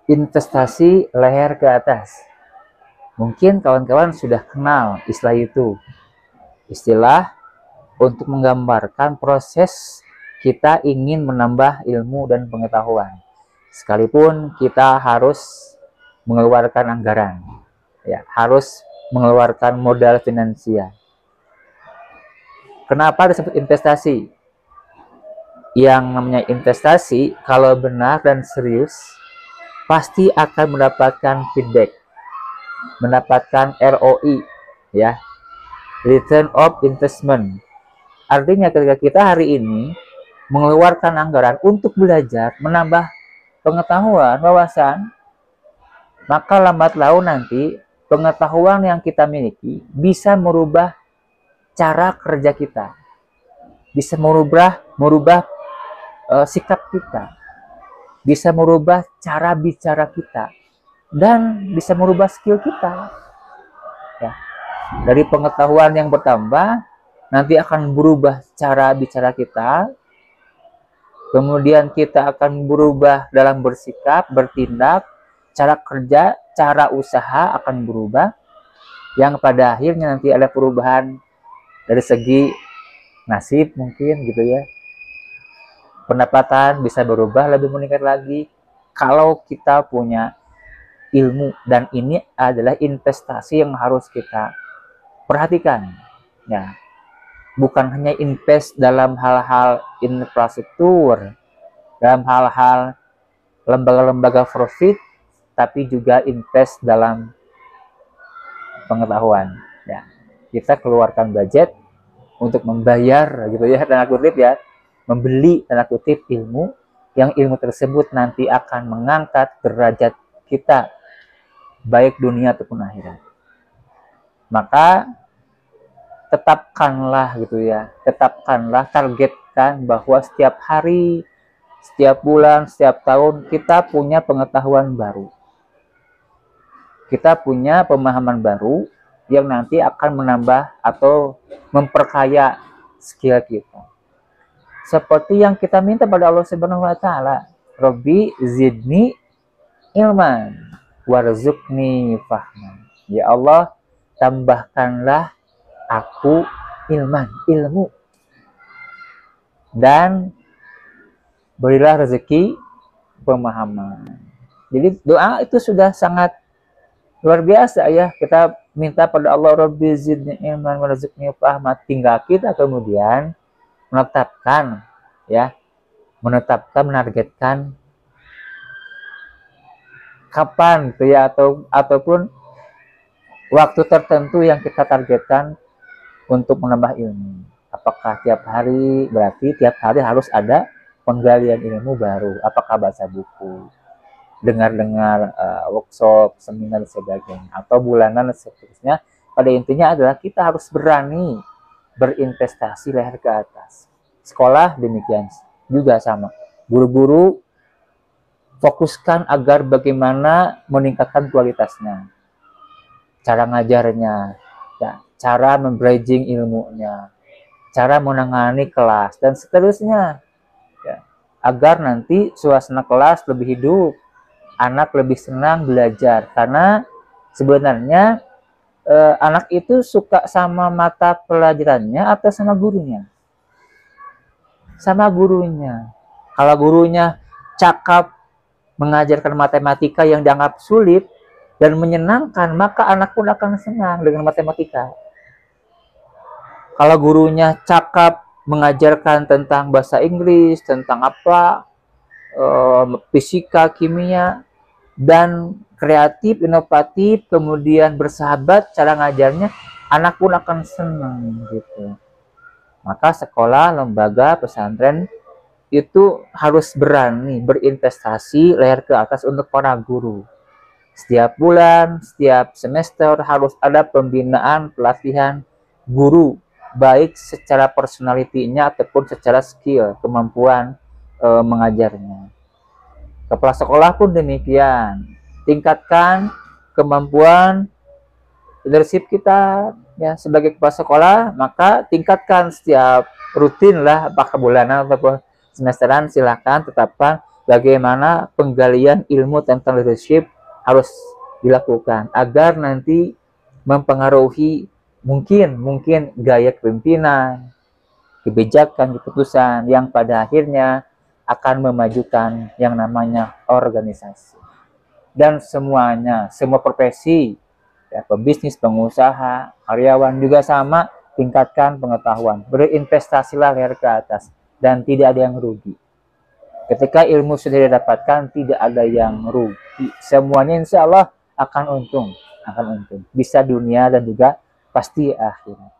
investasi leher ke atas. Mungkin kawan-kawan sudah kenal istilah itu. Istilah untuk menggambarkan proses kita ingin menambah ilmu dan pengetahuan. Sekalipun kita harus mengeluarkan anggaran, ya, harus mengeluarkan modal finansial. Kenapa disebut investasi? Yang namanya investasi, kalau benar dan serius, pasti akan mendapatkan feedback, mendapatkan ROI, ya, return of investment. Artinya ketika kita hari ini mengeluarkan anggaran untuk belajar, menambah pengetahuan, wawasan, maka lambat laun nanti pengetahuan yang kita miliki bisa merubah cara kerja kita, bisa merubah sikap kita, bisa merubah cara bicara kita, dan bisa merubah skill kita. Ya. Dari pengetahuan yang bertambah, nanti akan berubah cara bicara kita, kemudian kita akan berubah dalam bersikap, bertindak, cara kerja, cara usaha akan berubah, yang pada akhirnya nanti ada perubahan dari segi nasib mungkin gitu ya. Pendapatan bisa berubah lebih meningkat lagi kalau kita punya ilmu, dan ini adalah investasi yang harus kita perhatikan. Ya, bukan hanya invest dalam hal-hal infrastruktur, dalam hal-hal lembaga-lembaga profit, tapi juga invest dalam pengetahuan. Ya, kita keluarkan budget untuk membayar gitu ya, tanda kutip ya, membeli tanda kutip ilmu, yang ilmu tersebut nanti akan mengangkat derajat kita baik dunia ataupun akhirat. Maka tetapkanlah gitu ya, tetapkanlah, targetkan bahwa setiap hari, setiap bulan, setiap tahun kita punya pengetahuan baru, kita punya pemahaman baru yang nanti akan menambah atau memperkaya skill kita. Seperti yang kita minta pada Allah Subhanahu wa taala, Rabbi zidni ilman warzuqni fahman. Ya Allah, tambahkanlah aku ilmu, dan berilah rezeki pemahaman. Jadi doa itu sudah sangat luar biasa ya. Kita minta pada Allah, Rabbi zidni ilman warzuqni fahman. Tinggal kita kemudian menetapkan ya, menargetkan kapan tuh ya, ataupun waktu tertentu yang kita targetkan untuk menambah ilmu. Apakah tiap hari? Berarti tiap hari harus ada penggalian ilmu baru. Apakah baca buku, dengar workshop, seminar dan sebagainya, atau bulanan dan seterusnya. Pada intinya adalah kita harus berani berinvestasi leher ke atas. Sekolah demikian juga sama. Guru-guru fokuskan agar bagaimana meningkatkan kualitasnya, cara ngajarnya, ya, cara membridging ilmunya, cara menangani kelas, dan seterusnya. Ya, agar nanti suasana kelas lebih hidup, anak lebih senang belajar. Karena sebenarnya anak itu suka sama mata pelajarannya atau sama gurunya? Sama gurunya. Kalau gurunya cakap mengajarkan matematika yang dianggap sulit dan menyenangkan, maka anak pun akan senang dengan matematika. Kalau gurunya cakap mengajarkan tentang bahasa Inggris, tentang apa, fisika, kimia, dan kreatif, inovatif, kemudian bersahabat cara ngajarnya, anak pun akan senang gitu. Maka sekolah, lembaga, pesantren itu harus berani berinvestasi leher ke atas untuk para guru. Setiap bulan, setiap semester harus ada pembinaan, pelatihan guru, baik secara personalitinya ataupun secara skill, kemampuan mengajarnya. Kepala sekolah pun demikian. Tingkatkan kemampuan leadership kita ya sebagai kepala sekolah, maka tingkatkan setiap rutin lah, apakah bulanan ataupun semesteran, silakan tetapkan bagaimana penggalian ilmu tentang leadership harus dilakukan agar nanti mempengaruhi mungkin gaya kepemimpinan, kebijakan, keputusan yang pada akhirnya akan memajukan yang namanya organisasi. Dan semuanya, semua profesi, ya, pebisnis, pengusaha, karyawan juga sama, tingkatkan pengetahuan. Berinvestasilah leher ke atas dan tidak ada yang rugi. Ketika ilmu sudah didapatkan, tidak ada yang rugi. Semuanya insya Allah akan untung. Bisa dunia dan juga pasti akhirat.